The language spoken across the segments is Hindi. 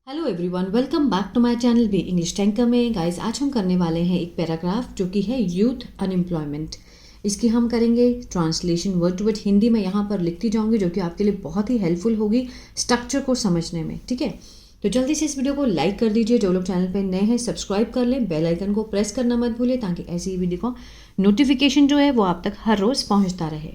Hello everyone, welcome back to my channel B English tanker में। गाइस, आज हम करने वाले हैं एक पैराग्राफ जो कि है यूथ अनएम्प्लॉयमेंट। इसकी हम करेंगे translation word to word. Hindi में यहाँ पर लिखती जाऊंगी जो कि आपके लिए बहुत ही हेल्पफुल होगी स्ट्रक्चर को समझने में। ठीक है, तो जल्दी से इस वीडियो को लाइक कर दीजिए। जो लोग चैनल पर नए हैं सब्सक्राइब कर लें, बेल आइकन को प्रेस करना मत भूलिए ताकि ऐसी ही वीडियो का नोटिफिकेशन जो है वो आप तक हर रोज़ पहुँचता रहे।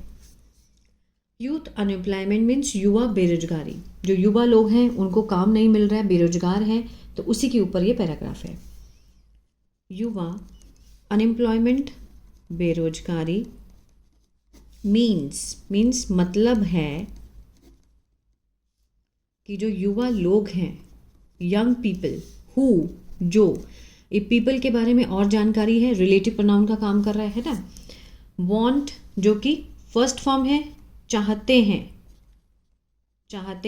यूथ अनएम्प्लॉयमेंट मीन्स युवा बेरोजगारी। जो युवा लोग हैं उनको काम नहीं मिल रहा है, बेरोजगार हैं, तो उसी के ऊपर ये पैराग्राफ है। युवा अनएम्प्लॉयमेंट बेरोजगारी मीन्स मतलब है कि जो युवा लोग हैं, यंग पीपल हु, जो ये पीपल के बारे में और जानकारी है, रिलेटिव प्रोनाउन का काम कर रहा है ना। वांट जो कि फर्स्ट फॉर्म है, चाहते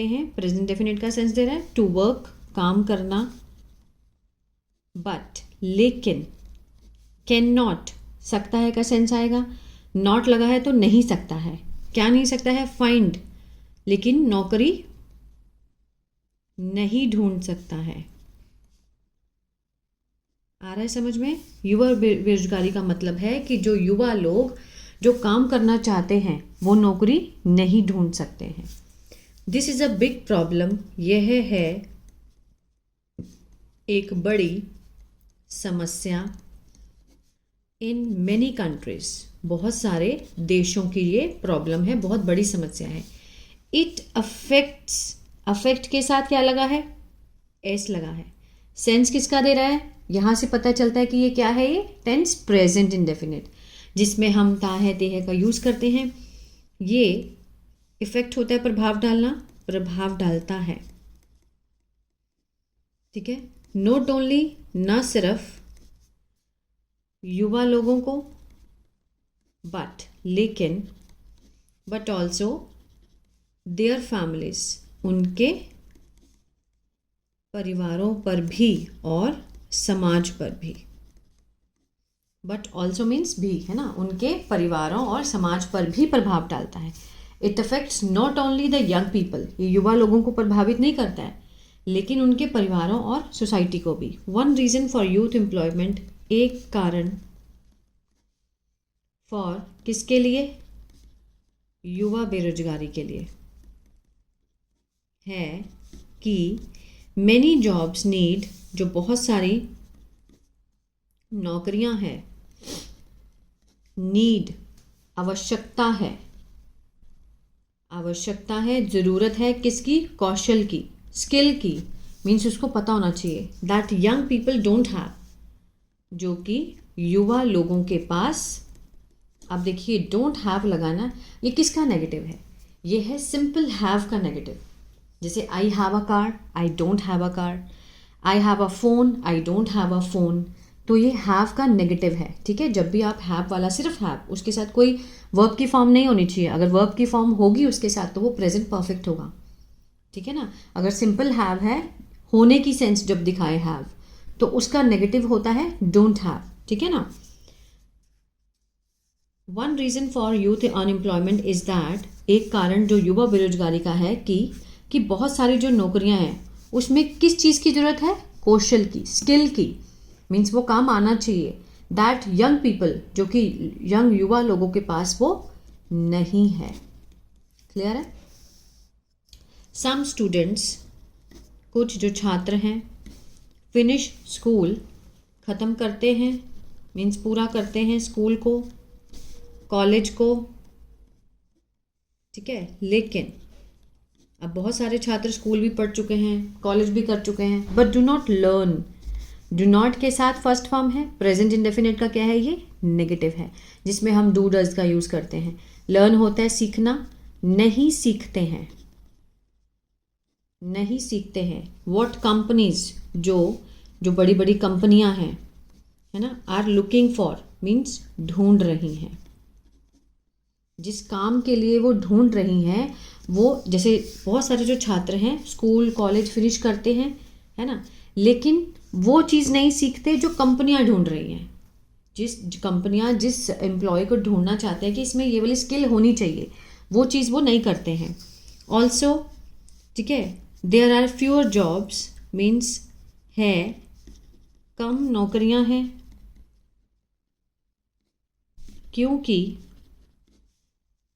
हैं प्रेजेंट डेफिनेट का सेंस दे रहा है, टू वर्क काम करना। बट लेकिन, कैन नॉट सकता है का सेंस आएगा, नॉट लगा है तो नहीं सकता है। क्या नहीं सकता है? फाइंड, लेकिन नौकरी नहीं ढूंढ सकता है। आ रहा है समझ में? युवा बेरोजगारी का मतलब है कि जो युवा लोग जो काम करना चाहते हैं वो नौकरी नहीं ढूंढ सकते हैं। This is a big problem, यह है एक बड़ी समस्या। इन मैनी कंट्रीज, बहुत सारे देशों की ये प्रॉब्लम है, बहुत बड़ी समस्या है। इट अफेक्ट्स, अफेक्ट के साथ क्या लगा है? एस लगा है। सेंस किसका दे रहा है? यहाँ से पता चलता है कि ये क्या है, ये टेंस प्रेजेंट इंडेफिनिट, जिसमें हम ता है ते है का यूज़ करते हैं। ये इफेक्ट होता है प्रभाव डालना, प्रभाव डालता है। ठीक है, नोट ओनली, ना सिर्फ युवा लोगों को, बट लेकिन, बट ऑल्सो देयर फैमिलीज, उनके परिवारों पर भी और समाज पर भी। बट ऑल्सो मीन्स भी, है ना, उनके परिवारों और समाज पर भी प्रभाव डालता है। It affects not only the young people, ये युवा लोगों को प्रभावित नहीं करता है लेकिन उनके परिवारों और सोसाइटी को भी। One reason for youth employment, एक कारण, फॉर किसके लिए? युवा बेरोजगारी के लिए है कि मैनी जॉब्स नीड, जो बहुत सारी नौकरियां हैं, नीड आवश्यकता है, आवश्यकता है, ज़रूरत है किसकी? कौशल की, स्किल की, मीन्स उसको पता होना चाहिए। That young people don't have, जो कि युवा लोगों के पास। अब देखिए, डोंट हैव लगाना, ये किसका नेगेटिव है? ये है सिंपल हैव का नेगेटिव। जैसे I have a car, I don't have a car, I have a phone, I don't have a phone. तो ये हैव का नेगेटिव है। ठीक है, जब भी आप हैव वाला सिर्फ हैव, उसके साथ कोई वर्ब की फॉर्म नहीं होनी चाहिए। अगर वर्ब की फॉर्म होगी उसके साथ तो वो प्रेजेंट परफेक्ट होगा। ठीक है ना, अगर सिंपल हैव है, होने की सेंस जब दिखाए हैव, तो उसका नेगेटिव होता है डोंट हैव। ठीक है ना। One reason for youth unemployment is that, एक कारण जो युवा बेरोजगारी का है कि बहुत सारी जो नौकरियां हैं उसमें किस चीज़ की ज़रूरत है? कौशल की, स्किल की, मीन्स वो काम आना चाहिए। दैट यंग पीपल, जो कि यंग युवा लोगों के पास वो नहीं है। क्लियर है? सम स्टूडेंट्स, कुछ जो छात्र हैं, फिनिश स्कूल, ख़त्म करते हैं, मीन्स पूरा करते हैं स्कूल को, कॉलेज को। ठीक है, लेकिन अब बहुत सारे छात्र स्कूल भी पढ़ चुके हैं, कॉलेज भी कर चुके हैं, but do not learn. Do not के साथ फर्स्ट फॉर्म है, प्रेजेंट इंडेफिनिट का क्या है? ये नेगेटिव है, जिसमें हम डू डज का यूज़ करते हैं। लर्न होता है सीखना, नहीं सीखते हैं, नहीं सीखते हैं। व्हाट कंपनीज, जो बड़ी बड़ी कंपनियां हैं, है ना, आर लुकिंग फॉर, मीन्स ढूंढ रही हैं। जिस काम के लिए वो ढूंढ रही हैं, वो जैसे बहुत सारे जो छात्र हैं स्कूल कॉलेज फिनिश करते हैं, है ना, लेकिन वो चीज़ नहीं सीखते जो कंपनियां ढूंढ रही हैं। कंपनियां जिस एम्प्लॉय को ढूंढना चाहते हैं कि इसमें ये वाली स्किल होनी चाहिए, वो चीज़ वो नहीं करते हैं। ऑल्सो, ठीक है, there are fewer jobs means है, कम नौकरियां हैं, क्योंकि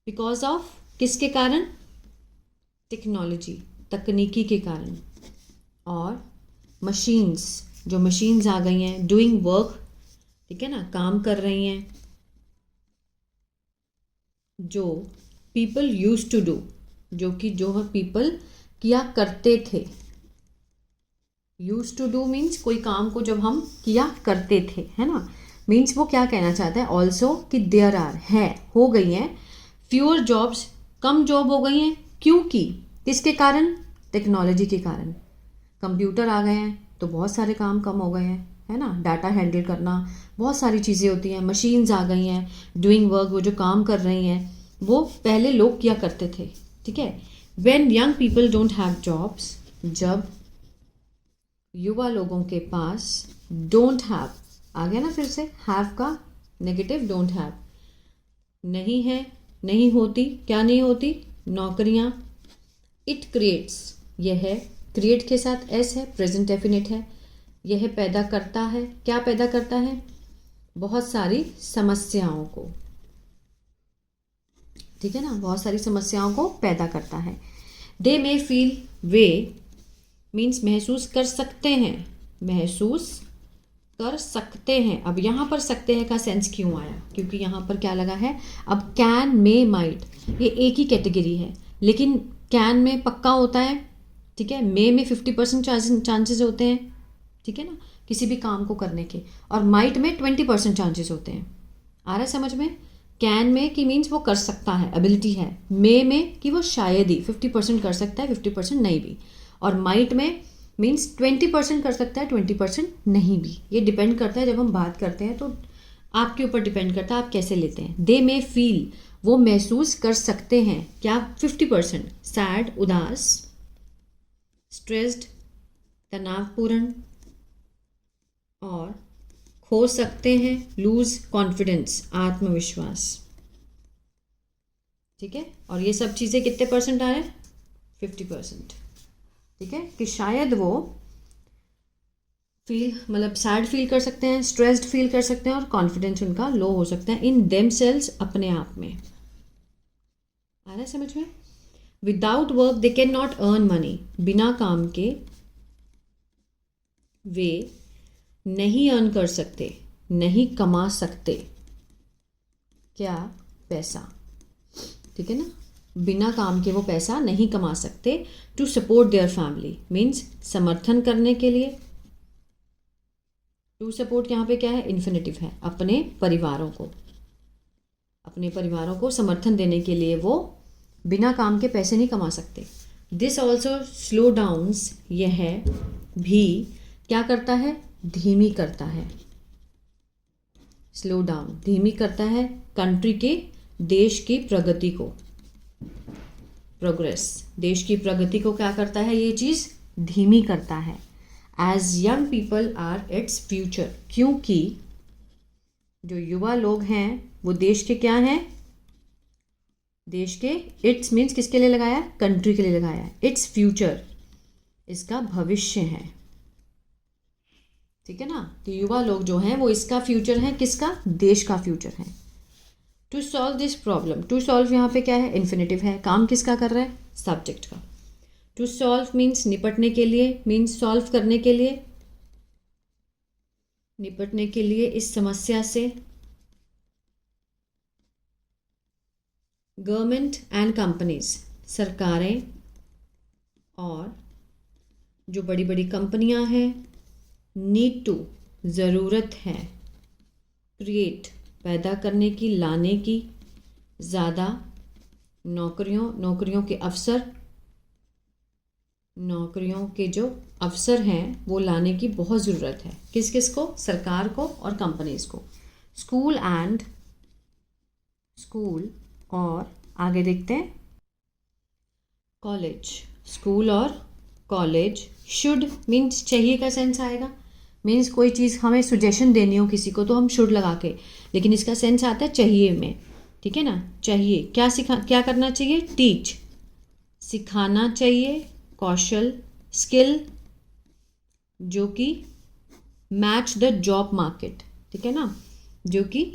बिकॉज ऑफ किसके कारण, टेक्नोलॉजी, तकनीकी के कारण, और मशीन्स, जो मशीन्स आ गई हैं, डूइंग वर्क, ठीक है ना, काम कर रही हैं, जो पीपल यूज टू डू, जो कि जो पीपल किया करते थे। यूज टू डू मीन्स कोई काम को जब हम किया करते थे, है ना, मीन्स वो क्या कहना चाहता है, ऑल्सो कि देयर आर, है, हो गई हैं, फ्यूअर जॉब्स, कम जॉब हो गई हैं, क्योंकि किसके कारण, टेक्नोलॉजी के कारण। कंप्यूटर आ गए हैं तो बहुत सारे काम कम हो गए हैं, है ना, डाटा हैंडल करना, बहुत सारी चीज़ें होती हैं, मशीन्स आ गई हैं, डूइंग वर्क, वो जो काम कर रही हैं वो पहले लोग किया करते थे, ठीक है। When young people don't have jobs, जब युवा लोगों के पास डोंट हैव, आ गया ना फिर से, हैव का नेगेटिव, डोंट हैव, नहीं है, नहीं होती, क्या नहीं होती, नौकरियां। इट क्रिएट्स, यह है, क्रिएट के साथ एस है, प्रेजेंट डेफिनेट है, यह पैदा करता है, क्या पैदा करता है, बहुत सारी समस्याओं को, ठीक है ना, बहुत सारी समस्याओं को पैदा करता है। दे मे फील, वे मीन्स महसूस कर सकते हैं, महसूस कर सकते हैं। अब यहाँ पर सकते हैं का सेंस क्यों आया, क्योंकि यहाँ पर क्या लगा है, अब कैन, मे, माइट, ये एक ही कैटेगरी है, लेकिन कैन में पक्का होता है, ठीक है, मे में 50% चांसेस होते हैं, ठीक है ना, किसी भी काम को करने के, और माइट में 20% चांसेस होते हैं। आ रहा है समझ में, कैन में कि मीन्स वो कर सकता है, एबिलिटी है, मे में कि वो शायद ही 50% कर सकता है, 50% नहीं भी, और माइट में मीन्स 20% कर सकता है, 20% नहीं भी। ये डिपेंड करता है, जब हम बात करते हैं तो आपके ऊपर डिपेंड करता है आप कैसे लेते हैं। दे मे फील, वो महसूस कर सकते हैं, क्या, 50%, सैड, उदास, स्ट्रेस्ड, तनावपूर्ण, और खो सकते हैं, लूज कॉन्फिडेंस, आत्मविश्वास, ठीक है। और ये सब चीज़ें कितने परसेंट आ रहे हैं, 50%, ठीक है, कि शायद वो फील, मतलब सैड फील कर सकते हैं, स्ट्रेस्ड फील कर सकते हैं, और कॉन्फिडेंस उनका लो हो सकता है इन देमसेल्व्स, अपने आप में। आ रहा है समझ में। Without work they can not earn money, बिना काम के वे नहीं अर्न कर सकते, नहीं कमा सकते, क्या, पैसा, ठीक है ना, बिना काम के वो पैसा नहीं कमा सकते। To support their family means समर्थन करने के लिए, टू सपोर्ट यहाँ पे क्या है, इन्फिनेटिव है, अपने परिवारों को, अपने परिवारों को समर्थन देने के लिए वो बिना काम के पैसे नहीं कमा सकते। दिस ऑल्सो स्लो डाउन्स, यह भी क्या करता है, धीमी करता है, स्लो डाउन, धीमी करता है, कंट्री के, देश की प्रगति को, प्रोग्रेस, देश की प्रगति को क्या करता है, ये चीज़ धीमी करता है। As young people are its future, क्योंकि जो युवा लोग हैं वो देश के क्या हैं, देश के, इट्स मीन्स किसके लिए लगाया, कंट्री के लिए लगाया, इट्स फ्यूचर, इसका भविष्य है, ठीक है ना। तो युवा लोग जो हैं वो इसका फ्यूचर है, किसका, देश का फ्यूचर है। To solve this problem, to solve यहाँ पे क्या है, इन्फिनेटिव है, काम किसका कर रहा है, सब्जेक्ट का। टू सॉल्व मीन्स निपटने के लिए, मीन्स सॉल्व करने के लिए, निपटने के लिए इस समस्या से। गवर्नमेंट एंड कंपनीज, सरकारें और जो बड़ी बड़ी कंपनियां हैं, नीड टू, ज़रूरत है, क्रिएट, पैदा करने की, लाने की, ज़्यादा नौकरियों के अवसर, नौकरियों के जो अवसर हैं वो लाने की बहुत ज़रूरत है, किस किस को, सरकार को और कंपनीज़ को। स्कूल और आगे देखते हैं, कॉलेज, स्कूल और कॉलेज। शुड मीन्स चाहिए का सेंस आएगा, मीन्स कोई चीज़ हमें सुजेशन देनी हो किसी को तो हम शुड लगा के, लेकिन इसका सेंस आता है चाहिए में, ठीक है ना, चाहिए, क्या करना चाहिए, टीच, सिखाना चाहिए, कौशल, स्किल, जो कि मैच द जॉब मार्केट, ठीक है ना, जो कि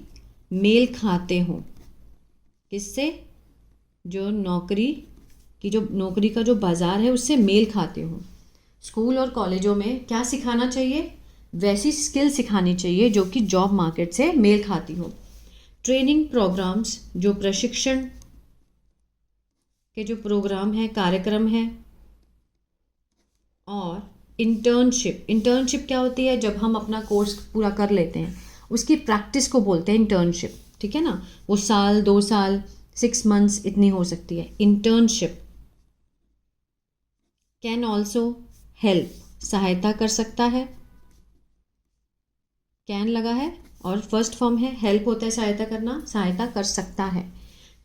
मेल खाते हों किससे, जो नौकरी का जो बाज़ार है उससे मेल खाते हों। स्कूल और कॉलेजों में क्या सिखाना चाहिए, वैसी स्किल सिखानी चाहिए जो कि जॉब मार्केट से मेल खाती हो। ट्रेनिंग प्रोग्राम्स, जो प्रशिक्षण के जो प्रोग्राम है, कार्यक्रम है। और इंटर्नशिप क्या होती है, जब हम अपना कोर्स पूरा कर लेते हैं उसकी प्रैक्टिस को बोलते हैं इंटर्नशिप, ठीक है ना। वो साल, 2 साल, 6 मंथ्स इतनी हो सकती है। इंटर्नशिप कैन ऑल्सो हेल्प, सहायता कर सकता है। कैन लगा है और फर्स्ट फॉर्म है, हेल्प होता है सहायता करना, सहायता कर सकता है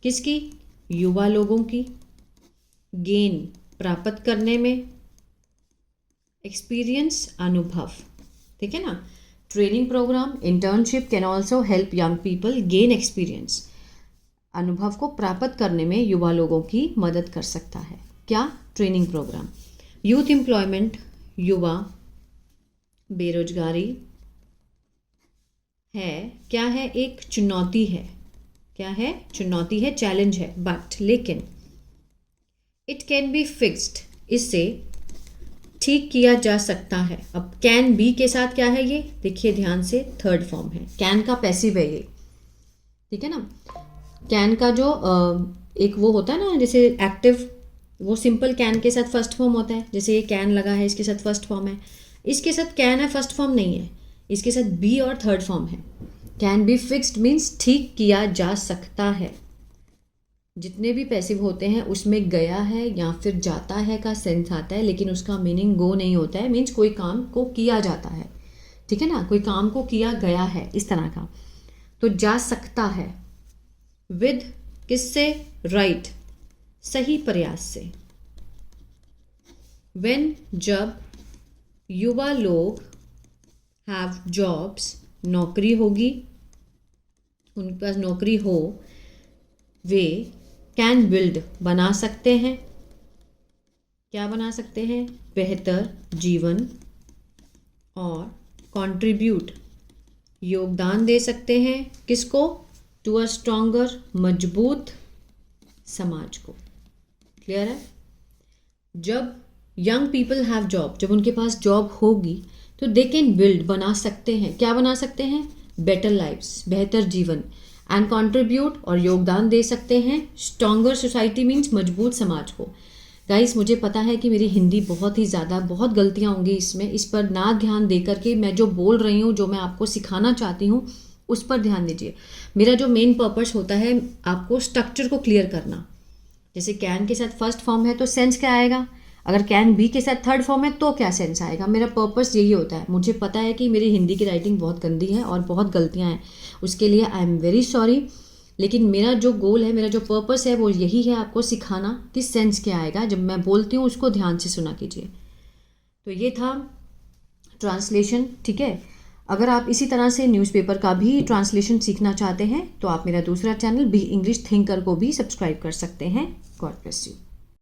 किसकी, युवा लोगों की। गेन प्राप्त करने में, एक्सपीरियंस अनुभव, ठीक है ना। Training programme, internship can also help young people gain experience, अनुभव को प्राप्त करने में युवा लोगों की मदद कर सकता है क्या, ट्रेनिंग प्रोग्राम। यूथ एम्प्लॉयमेंट, युवा बेरोजगारी है, क्या है, एक चुनौती है, क्या है, चुनौती है, चैलेंज है, बट लेकिन इट कैन बी फिक्स्ड, इससे ठीक किया जा सकता है। अब कैन बी के साथ क्या है, ये देखिए ध्यान से, थर्ड फॉर्म है, कैन का पैसिव है ये, ठीक है ना। कैन का जो एक वो होता है ना जैसे एक्टिव, वो सिंपल कैन के साथ फर्स्ट फॉर्म होता है, जैसे ये कैन लगा है इसके साथ फर्स्ट फॉर्म है, इसके साथ कैन है फर्स्ट फॉर्म नहीं है, इसके साथ बी और थर्ड फॉर्म है। कैन बी फिक्स्ड मीन्स ठीक किया जा सकता है। जितने भी पैसिव होते हैं उसमें गया है या फिर जाता है का सेंस आता है, लेकिन उसका मीनिंग गो नहीं होता है, मीन्स कोई काम को किया जाता है, ठीक है ना, कोई काम को किया गया है इस तरह का। तो जा सकता है विद किससे, राइट, सही प्रयास से। व्हेन, जब युवा लोग हैव जॉब्स, नौकरी होगी, उनके पास नौकरी हो, वे कैन बिल्ड बना सकते हैं, क्या बना सकते हैं, बेहतर जीवन, और कंट्रीब्यूट योगदान दे सकते हैं किसको, टू अ स्ट्रॉन्गर मजबूत समाज को। क्लियर है। जब यंग पीपल हैव जॉब, जब उनके पास जॉब होगी तो दे कैन बिल्ड बना सकते हैं, क्या बना सकते हैं, बेटर लाइफ्स, बेहतर जीवन, एंड कंट्रीब्यूट और योगदान दे सकते हैं स्ट्रॉन्गर सोसाइटी मीन्स मजबूत समाज को। गाइस मुझे पता है कि मेरी हिंदी बहुत ही ज़्यादा, बहुत गलतियाँ होंगी इसमें, इस पर ना ध्यान दे करके मैं जो बोल रही हूँ, जो मैं आपको सिखाना चाहती हूँ उस पर ध्यान दीजिए। मेरा जो मेन पर्पस होता है आपको स्ट्रक्चर को क्लियर करना। जैसे कैन के साथ फर्स्ट फॉर्म है तो सेंस क्या आएगा, अगर कैन बी के साथ थर्ड फॉर्म है तो क्या सेंस आएगा। मेरा पर्पस यही होता है। मुझे पता है कि मेरी हिंदी की राइटिंग बहुत गंदी है और बहुत गलतियाँ हैं, उसके लिए आई एम वेरी सॉरी, लेकिन मेरा जो गोल है, मेरा जो पर्पस है वो यही है, आपको सिखाना कि सेंस क्या आएगा। जब मैं बोलती हूँ उसको ध्यान से सुना कीजिए। तो ये था ट्रांसलेशन, ठीक है। अगर आप इसी तरह से न्यूज़पेपर का भी ट्रांसलेशन सीखना चाहते हैं तो आप मेरा दूसरा चैनल बी इंग्लिश थिंकर को भी सब्सक्राइब कर सकते हैं। God bless you.